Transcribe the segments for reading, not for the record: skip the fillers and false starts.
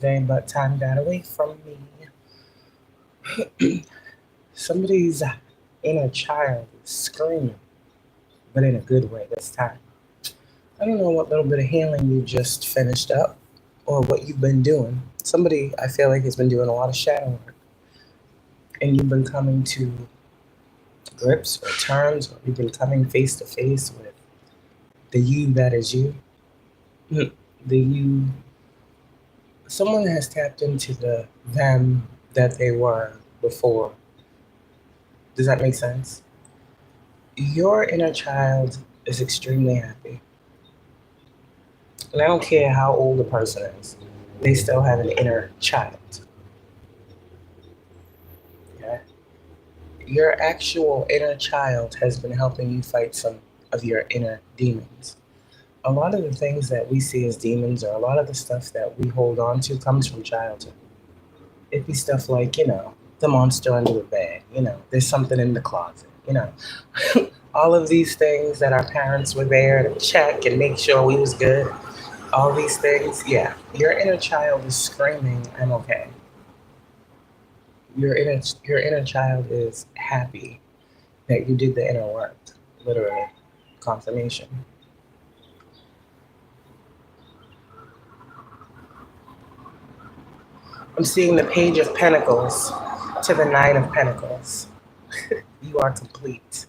but time got away from me. Somebody's inner child is screaming, but in a good way this time. I don't know what little bit of healing you just finished up or what you've been doing. Somebody, I feel like, has been doing a lot of shadow work, and you've been coming to grips or terms, or you've been coming face to face with the you that is you. The you, someone has tapped into the them that they were before. Does that make sense? Your inner child is extremely happy. And I don't care how old the person is, they still have an inner child. Yeah? Your actual inner child has been helping you fight some of your inner demons. A lot of the things that we see as demons, or a lot of the stuff that we hold on to, comes from childhood. It'd be stuff like, the monster under the bed, there's something in the closet. All of these things that our parents were there to check and make sure we was good. All these things, yeah. Your inner child is screaming, I'm okay. Your inner child is happy that you did the inner work. Literally. Confirmation. I'm seeing the Page of Pentacles to the Nine of Pentacles. You are complete.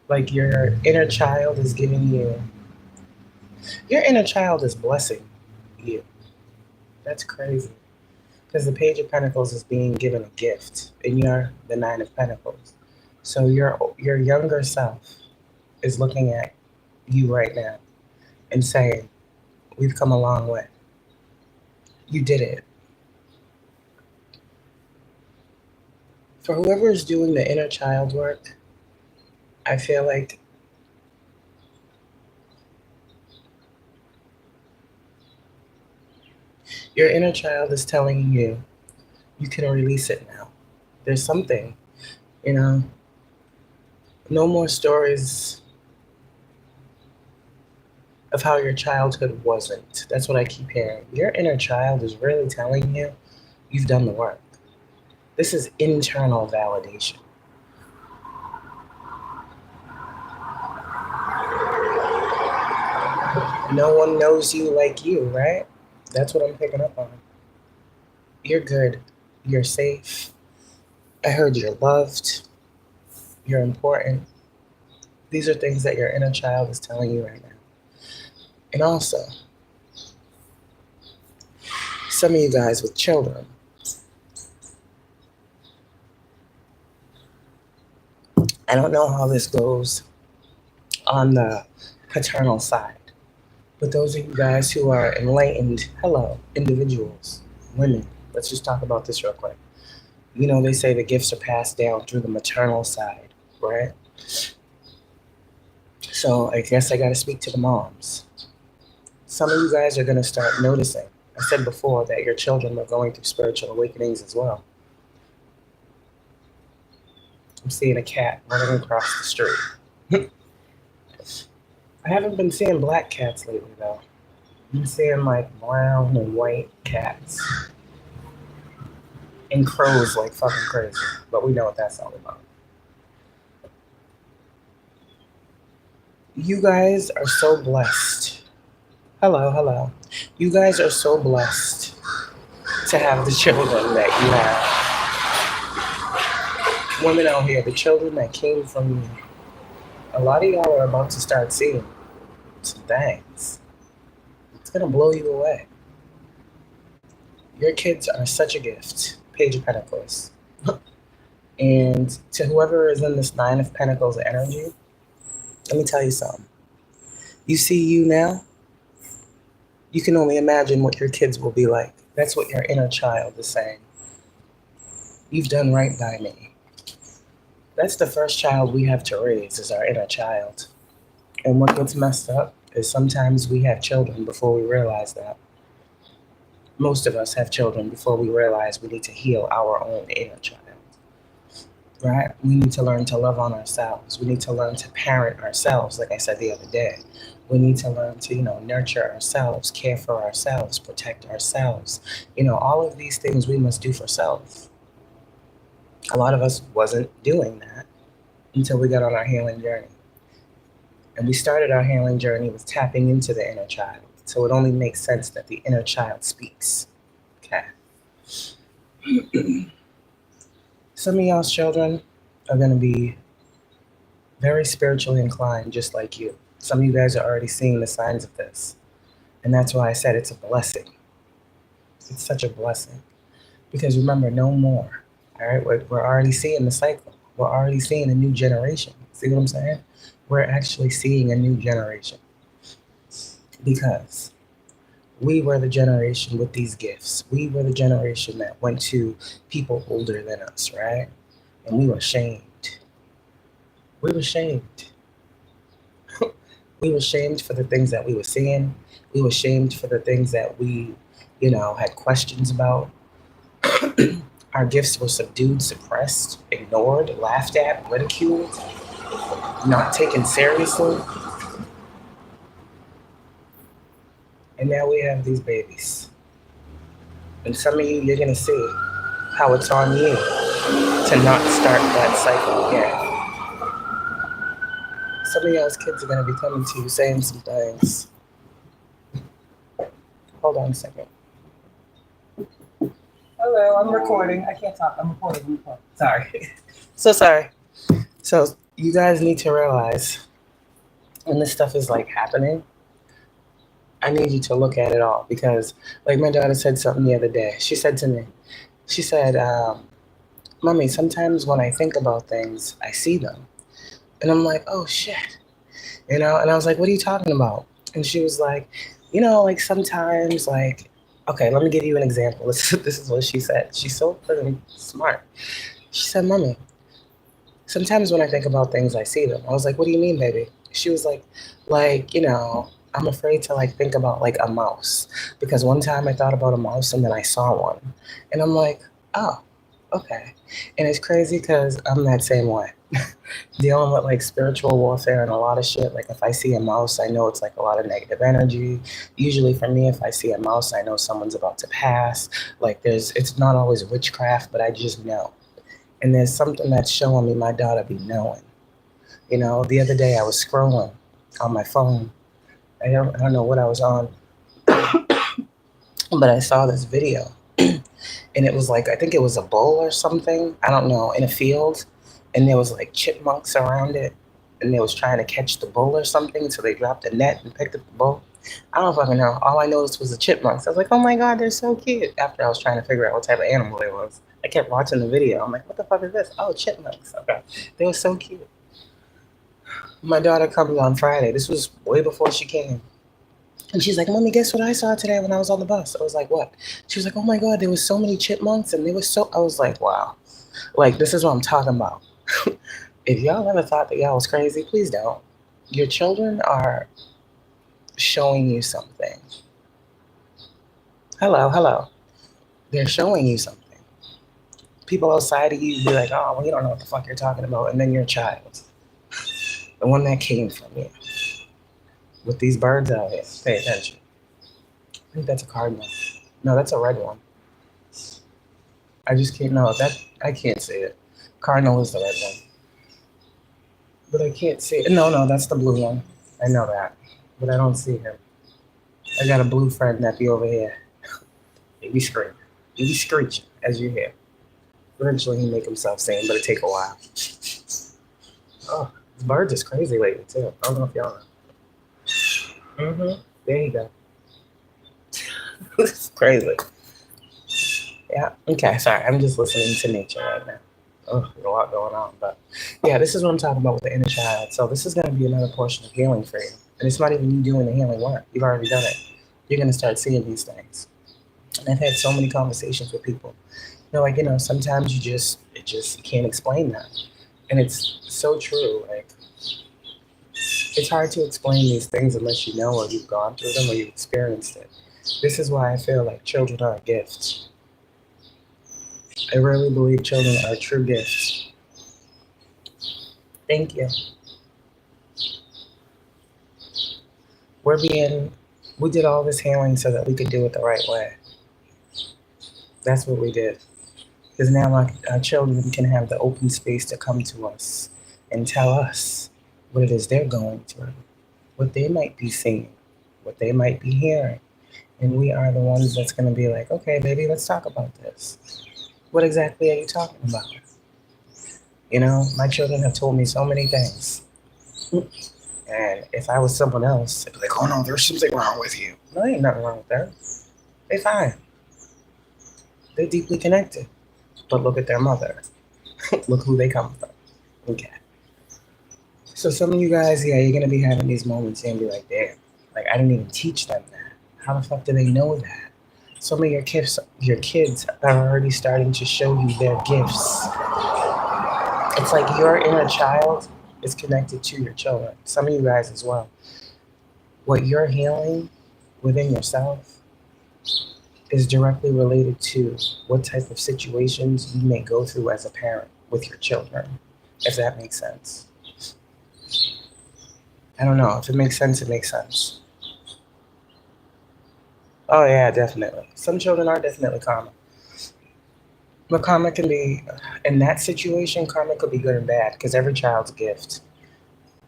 Like your inner child is giving you, your inner child is blessing you. That's crazy. Because the Page of Pentacles is being given a gift, and you're the Nine of Pentacles. So your younger self is looking at you right now and saying, we've come a long way. You did it. For whoever is doing the inner child work, I feel like your inner child is telling you, you can release it now. There's something, no more stories of how your childhood wasn't. That's what I keep hearing. Your inner child is really telling you, you've done the work. This is internal validation. No one knows you like you, right? That's what I'm picking up on. You're good. You're safe. I heard you're loved. You're important. These are things that your inner child is telling you right now. And also, some of you guys with children, I don't know how this goes on the paternal side, but those of you guys who are enlightened, hello, individuals, women, let's just talk about this real quick. They say the gifts are passed down through the maternal side, right? So I guess I got to speak to the moms. Some of you guys are going to start noticing. I said before that your children are going through spiritual awakenings as well. I'm seeing a cat running across the street. I haven't been seeing black cats lately, though. I'm seeing like brown and white cats. And crows like fucking crazy. But we know what that's all about. You guys are so blessed. Hello. You guys are so blessed to have the children that you have. Women out here, the children that came from you. A lot of y'all are about to start seeing some things. It's going to blow you away. Your kids are such a gift. Page of Pentacles. And to whoever is in this Nine of Pentacles energy, let me tell you something. You see you now, you can only imagine what your kids will be like. That's what your inner child is saying. You've done right by me. That's the first child we have to raise, is our inner child. And what gets messed up is sometimes we have children before we realize that. Most of us have children before we realize we need to heal our own inner child. right? We need to learn to love on ourselves. We need to learn to parent ourselves, like I said the other day. We need to learn to, nurture ourselves, care for ourselves, protect ourselves. All of these things we must do for self. A lot of us wasn't doing that until we got on our healing journey. And we started our healing journey with tapping into the inner child. So it only makes sense that the inner child speaks. Okay. Some of y'all's children are going to be very spiritually inclined, just like you. Some of you guys are already seeing the signs of this. And that's why I said it's a blessing. It's such a blessing. Because remember, no more. All right? We're already seeing the cycle. We're already seeing a new generation. See what I'm saying? We're actually seeing a new generation. Because we were the generation with these gifts. We were the generation that went to people older than us, right? And we were shamed. We were shamed. We were shamed for the things that we were seeing. We were shamed for the things that we, had questions about. Our gifts were subdued, suppressed, ignored, laughed at, ridiculed, not taken seriously. And now we have these babies. And some of you, you're going to see how it's on you to not start that cycle again. Some of y'all's kids are going to be coming to you saying some things. Hold on a second. Hello, I'm recording. I can't talk. I'm recording. Sorry. So sorry. So you guys need to realize when this stuff is like happening, I need you to look at it all, because like my daughter said something the other day. She said to me, Mommy, sometimes when I think about things, I see them. And I'm like, oh shit. And I was like, what are you talking about? And she was like, like sometimes okay, let me give you an example. This is what she said. She's so freaking smart. She said, Mommy, sometimes when I think about things, I see them. I was like, what do you mean, baby? She was like, I'm afraid to think about a mouse, because one time I thought about a mouse and then I saw one. And I'm like, oh, okay. And it's crazy because I'm that same way. Dealing with spiritual warfare and a lot of shit. If I see a mouse, I know it's a lot of negative energy. Usually for me, if I see a mouse, I know someone's about to pass. It's not always witchcraft, but I just know. And there's something that's showing me my daughter be knowing. The other day I was scrolling on my phone. I don't know what I was on, but I saw this video. And it was I think it was a bull or something, I don't know, in a field. And there was chipmunks around it. And they was trying to catch the bull or something. So they dropped a net and picked up the bull. I don't fucking know. All I noticed was the chipmunks. I was like, oh my God, they're so cute. After I was trying to figure out what type of animal it was. I kept watching the video. I'm like, what the fuck is this? Oh, chipmunks. Okay. They were so cute. My daughter comes on Friday. This was way before she came. And she's like, Mommy, guess what I saw today when I was on the bus? I was like, what? She was like, oh my God, there was so many chipmunks and they were so... I was like, wow. This is what I'm talking about. If y'all ever thought that y'all was crazy, please don't. Your children are showing you something. Hello. They're showing you something. People outside of you be like, oh, well, you don't know what the fuck you're talking about. And then your child, the one that came from you, with these birds out here, pay attention. I think that's a cardinal. No, that's a red one. I just can't know that. I can't see it. Cardinal is the red one. But I can't see it. No, that's the blue one. I know that. But I don't see him. I got a blue friend that be over here. He be screaming. He be screeching as you hear. Eventually he make himself sing, but it take a while. Oh, this bird is crazy lately too. I don't know if y'all know. There you go. This is crazy. Yeah. Okay. Sorry. I'm just listening to nature right now. Oh, there's a lot going on. But yeah, this is what I'm talking about with the inner child. So this is going to be another portion of healing for you. And it's not even you doing the healing work. You've already done it. You're going to start seeing these things. And I've had so many conversations with people. Sometimes you can't explain that. And it's so true. It's hard to explain these things unless you know or you've gone through them or you've experienced it. This is why I feel like children are a gift. I really believe children are true gifts. Thank you. We did all this healing so that we could do it the right way. That's what we did. Because now our children can have the open space to come to us and tell us what it is they're going through, what they might be seeing, what they might be hearing. And we are the ones that's going to be like, okay, baby, let's talk about this. What exactly are you talking about? You know, my children have told me so many things. And if I was someone else, I'd be like, oh no, there's something wrong with you. No, ain't nothing wrong with them. They're fine. They're deeply connected. But look at their mother. Look who they come from. Okay. So some of you guys, yeah, you're going to be having these moments and be like, damn, like I didn't even teach them that. How the fuck do they know that? Some of your kids are already starting to show you their gifts. It's like your inner child is connected to your children. Some of you guys as well. What you're healing within yourself is directly related to what type of situations you may go through as a parent with your children, if that makes sense. I don't know. If it makes sense, it makes sense. Oh, yeah, definitely. Some children are definitely karma. But karma can be, in that situation, karma could be good and bad because every child's a gift.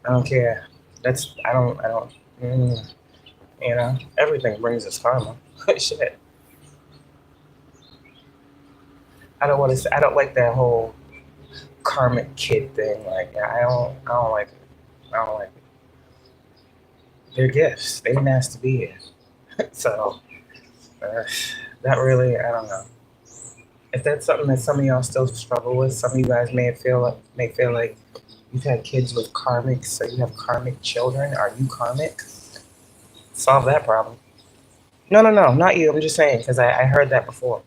I don't care. You know, everything brings us karma. Shit. I don't like that whole karmic kid thing. Like, I don't like it. I don't like it. They're gifts. They didn't ask to be here. So, that really, I don't know. If that's something that some of y'all still struggle with, some of you guys may feel like you've had kids with karmic, so you have karmic children. Are you karmic? Solve that problem. No, not you. I'm just saying because I heard that before.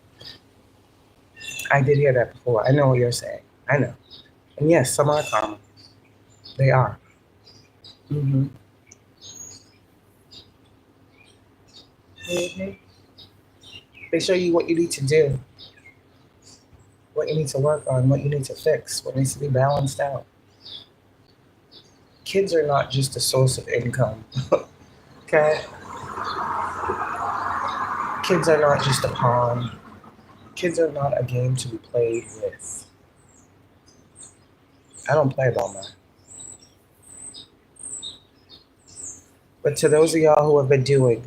I did hear that before. I know what you're saying. I know. And yes, some are karma. They are. Mm-hmm. Mm-hmm. They show you what you need to do, what you need to work on, what you need to fix, what needs to be balanced out. Kids are not just a source of income. Okay? Kids are not just a pawn. Kids are not a game to be played with. I don't play about mine. But to those of y'all who have been doing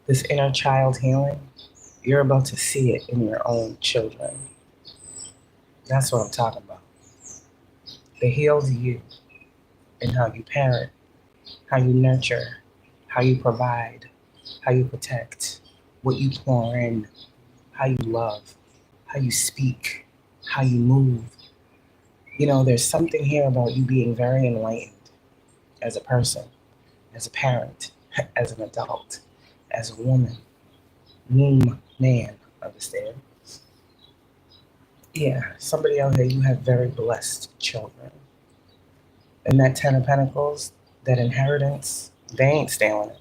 this inner child healing, you're about to see it in your own children. That's what I'm talking about. They healed you in how you parent, how you nurture, how you provide, how you protect, what you pour in, how you love, how you speak, how you move. You know, there's something here about you being very enlightened as a person, as a parent, as an adult, as a woman, womb man, understand? Yeah, somebody out here, you have very blessed children. And that Ten of Pentacles, that inheritance, they ain't stealing it.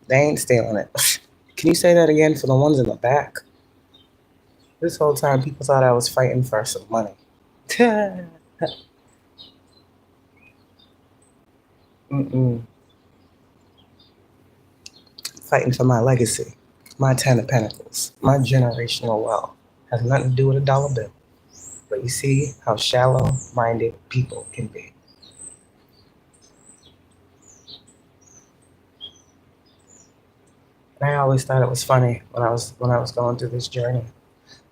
They ain't stealing it. Can you say that again for the ones in the back? This whole time, people thought I was fighting for some money. Mm-mm. Fighting for my legacy, my Ten of Pentacles, my generational wealth. Has nothing to do with a dollar bill. But you see how shallow-minded people can be. And I always thought it was funny when I was going through this journey.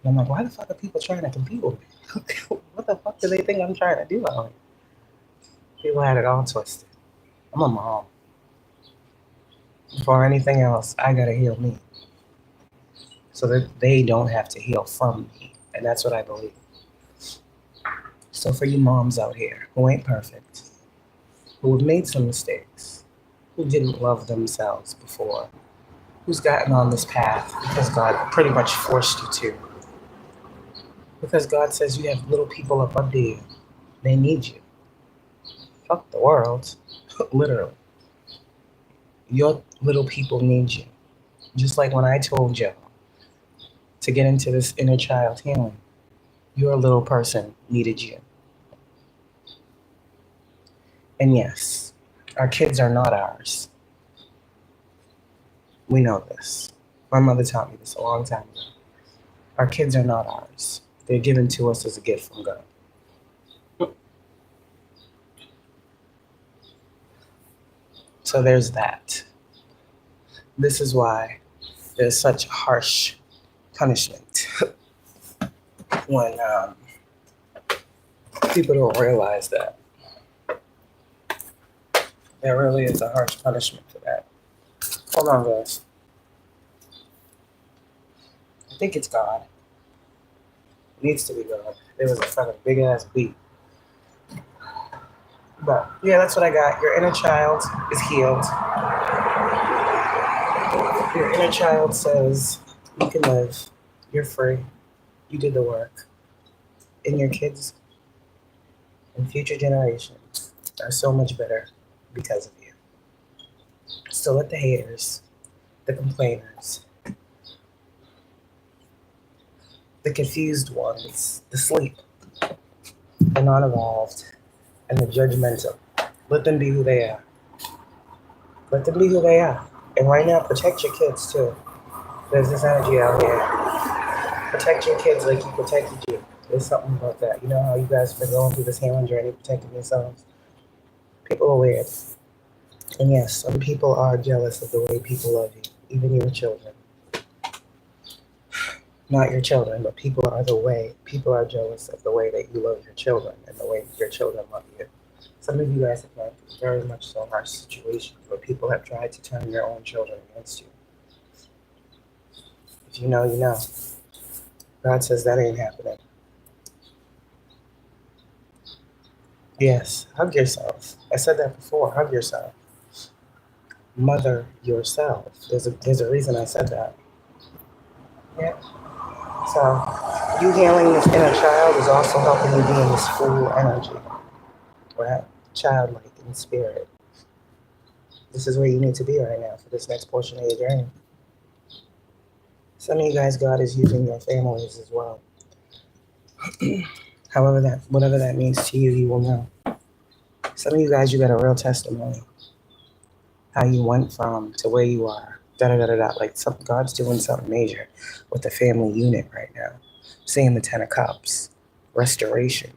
And I'm like, why the fuck are people trying to compete with me? What the fuck do they think I'm trying to do out here? People had it all twisted. I'm a mom. Before anything else, I gotta heal me. So that they don't have to heal from me. And that's what I believe. So for you moms out here who ain't perfect, who have made some mistakes, who didn't love themselves before, who's gotten on this path because God pretty much forced you to. Because God says you have little people up under you. They need you. Fuck the world. Literally. Your little people need you. Just like when I told you to get into this inner child healing, your little person needed you. And yes, our kids are not ours. We know this. My mother taught me this a long time ago. Our kids are not ours. They're given to us as a gift from God. So there's that. This is why there's such harsh punishment when people don't realize that. There really is a harsh punishment for that. Hold on, guys. I think it's God. It needs to be God. There was a fucking big ass beat. But yeah, that's what I got. Your inner child is healed. Your inner child says you can live. You're free. You did the work. And your kids and future generations are so much better because of you. So let the haters, the complainers, the confused ones, the sleep, the non-evolved, and the judgmental, let them be who they are. Let them be who they are. And right now, protect your kids too. There's this energy out here. Protect your kids like you protected you. There's something about that. You know how you guys have been going through this healing journey, protecting yourselves? People are weird. And yes, some people are jealous of the way people love you, even your children. Not your children, but people are jealous of the way that you love your children and the way your children love you. Some of you guys have gone through very much so harsh situations where people have tried to turn your own children against you. If you know, you know. God says that ain't happening. Yes, hug yourself. I said that before. Hug yourself. Mother yourself. There's a reason I said that. Yeah. So you healing this inner child is also helping you be in this full energy. Right? Childlike in spirit. This is where you need to be right now for this next portion of your journey. Some of you guys, God is using your families as well. Whatever that means to you, you will know. Some of you guys, you got a real testimony. How you went from to where you are. Like God's doing something major with the family unit right now. Seeing the 10 of Cups. Restoration.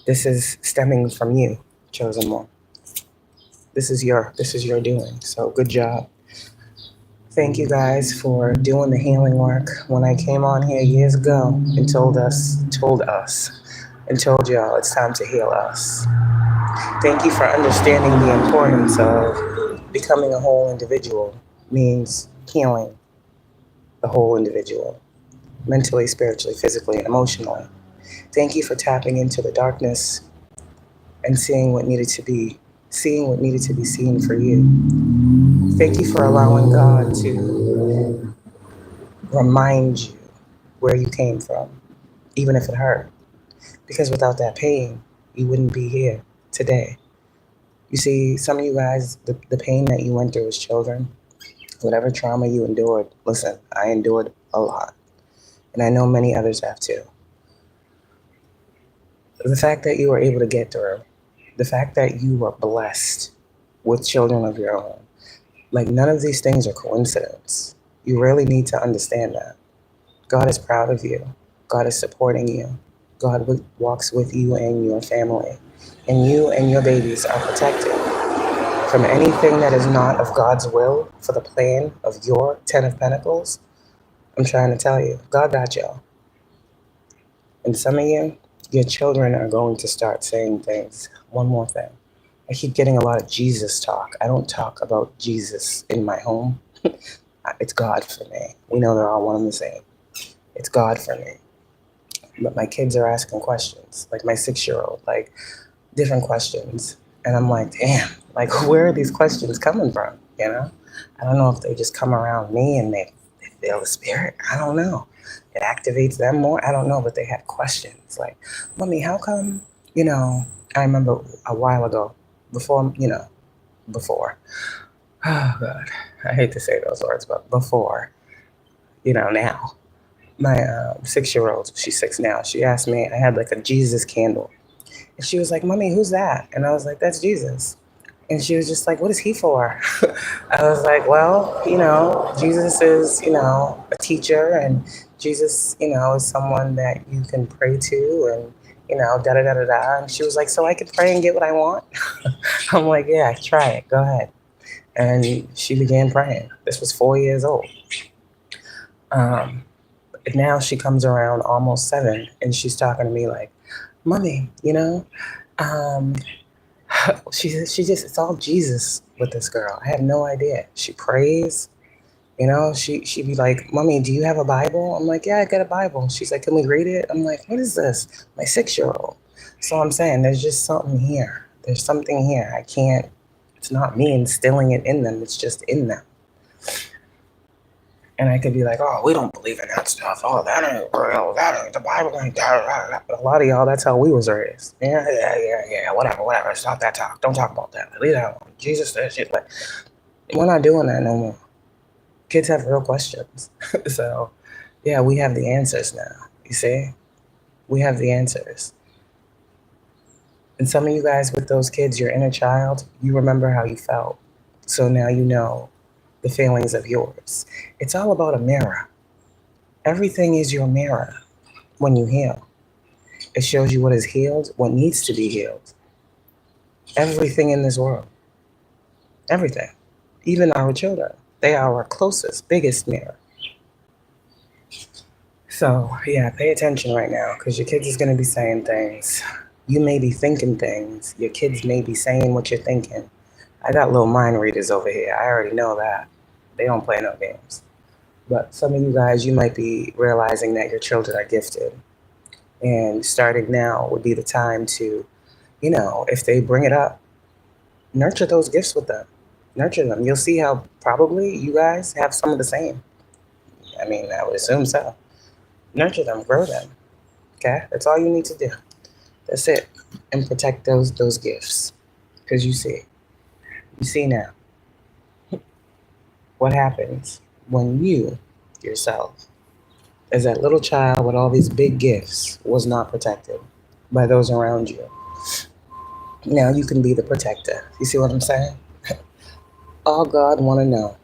This is stemming from you, chosen one. This is your doing. So good job. Thank you guys for doing the healing work. When I came on here years ago and told y'all it's time to heal us. Thank you for understanding the importance of becoming a whole individual means healing the whole individual, mentally, spiritually, physically, and emotionally. Thank you for tapping into the darkness and seeing what needed to be seen for you. Thank you for allowing God to remind you where you came from, even if it hurt. Because without that pain, you wouldn't be here today. You see, some of you guys, the pain that you went through as children, whatever trauma you endured, listen, I endured a lot. And I know many others have too. The fact that you were able to get through, the fact that you were blessed with children of your own, like none of these things are coincidence. You really need to understand that. God is proud of you. God is supporting you. God walks with you and your family. And you and your babies are protected from anything that is not of God's will for the plan of your 10 of Pentacles. I'm trying to tell you, God got y'all. And some of you, your children are going to start saying things. One more thing. I keep getting a lot of Jesus talk. I don't talk about Jesus in my home. It's God for me. We know they're all one and the same. It's God for me. But my kids are asking questions, like my 6-year-old, like different questions. And I'm like, damn, like where are these questions coming from? You know? I don't know if they just come around me and they feel the spirit. I don't know. It activates them more. I don't know, but they have questions like, Mommy, how come, I remember a while ago, before, oh God, I hate to say those words, but before, now, my 6-year-old, she's 6 now, she asked me, I had like a Jesus candle And she was like, Mommy, who's that? And I was like, that's Jesus. And she was just like, what is he for? I was like, well, Jesus is, a teacher, and Jesus, is someone that you can pray to, and, da da da da da. And she was like, so I could pray and get what I want? I'm like, yeah, try it. Go ahead. And she began praying. This was 4 years old. Now she comes around almost 7, and she's talking to me like, Mommy, she just, it's all Jesus with this girl. I had no idea. She prays, she'd be like, Mommy, do you have a Bible? I'm like, yeah, I got a Bible. She's like, can we read it? I'm like, what is this? My 6-year-old. So I'm saying there's just something here. There's something here. It's not me instilling it in them. It's just in them. And I could be like, oh, we don't believe in that stuff. Oh, that ain't real. That ain't the Bible. Ain't that. But a lot of y'all, that's how we was raised. Yeah. Whatever. Stop that talk. Don't talk about that. Leave that alone. Jesus said shit. Like, we're not doing that no more. Kids have real questions. So, yeah, we have the answers now. You see? We have the answers. And some of you guys with those kids, your inner child, you remember how you felt. So now you know the feelings of yours. It's all about a mirror. Everything is your mirror when you heal. It shows you what is healed, what needs to be healed. Everything in this world. Everything. Even our children. They are our closest, biggest mirror. So, yeah, pay attention right now, because your kids is going to be saying things. You may be thinking things. Your kids may be saying what you're thinking. I got little mind readers over here. I already know that. They don't play no games. But some of you guys, you might be realizing that your children are gifted. And starting now would be the time to, if they bring it up, nurture those gifts with them. Nurture them. You'll see how probably you guys have some of the same. I mean, I would assume so. Nurture them, grow them. Okay? That's all you need to do. That's it. And protect those gifts. Because you see now what happens when you, yourself, as that little child with all these big gifts, was not protected by those around you. Now you can be the protector. You see what I'm saying? All God want to know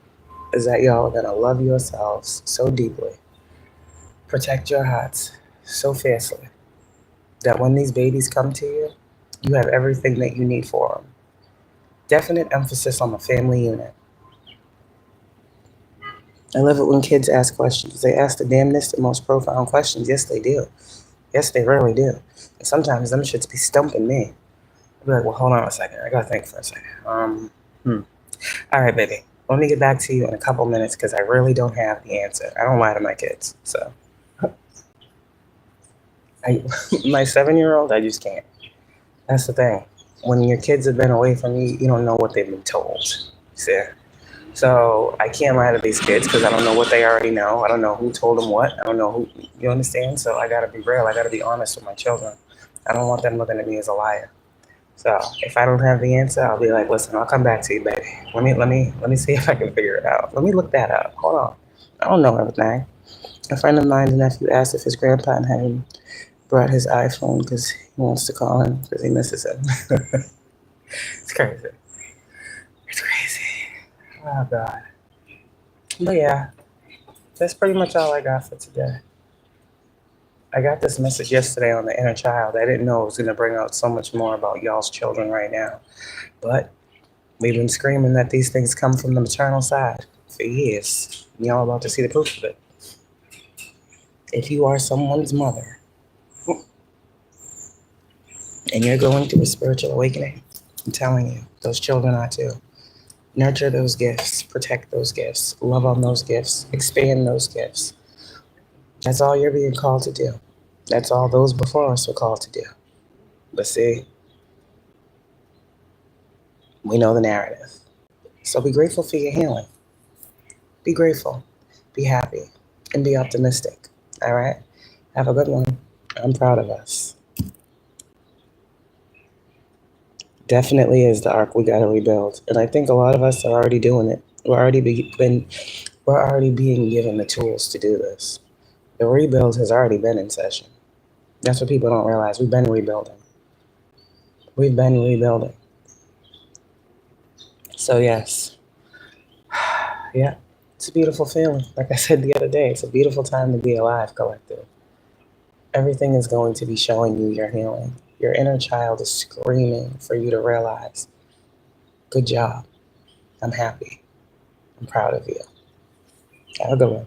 is that y'all are going to love yourselves so deeply, protect your hearts so fiercely, that when these babies come to you, you have everything that you need for them. Definite emphasis on the family unit. I love it when kids ask questions. They ask the damnedest and most profound questions. Yes, they do. Yes, they really do. And sometimes them shits be stumping me. I'll be like, well, hold on a second. I gotta think for a second. All right, baby. Let me get back to you in a couple minutes, because I really don't have the answer. I don't lie to my kids. So, my 7-year-old, I just can't. That's the thing. When your kids have been away from you, you don't know what they've been told. See? So I can't lie to these kids, because I don't know what they already know. I don't know who told them what. I don't know who, you understand? So I gotta be real. I gotta be honest with my children. I don't want them looking at me as a liar. So if I don't have the answer, I'll be like, listen, I'll come back to you, baby. Let me see if I can figure it out. Let me look that up. Hold on. I don't know everything. A friend of mine's nephew asked if his grandpa had him brought his iPhone because he wants to call him because he misses him. It's crazy. It's crazy. Oh, God. But yeah, that's pretty much all I got for today. I got this message yesterday on the inner child. I didn't know it was going to bring out so much more about y'all's children right now. But we've been screaming that these things come from the maternal side for years. Y'all about to see the proof of it. If you are someone's mother and you're going through a spiritual awakening, I'm telling you, those children are too. Nurture those gifts, protect those gifts, love on those gifts, expand those gifts. That's all you're being called to do. That's all those before us were called to do. But see, we know the narrative. So be grateful for your healing. Be grateful, be happy, and be optimistic. All right? Have a good one. I'm proud of us. Definitely is the arc we got to rebuild. And I think a lot of us are already doing it. We're already being given the tools to do this. The rebuild has already been in session. That's what people don't realize. We've been rebuilding. We've been rebuilding. So yes. Yeah. It's a beautiful feeling. Like I said the other day, it's a beautiful time to be alive, collective. Everything is going to be showing you your healing. Your inner child is screaming for you to realize, good job. I'm happy. I'm proud of you. Have a good one.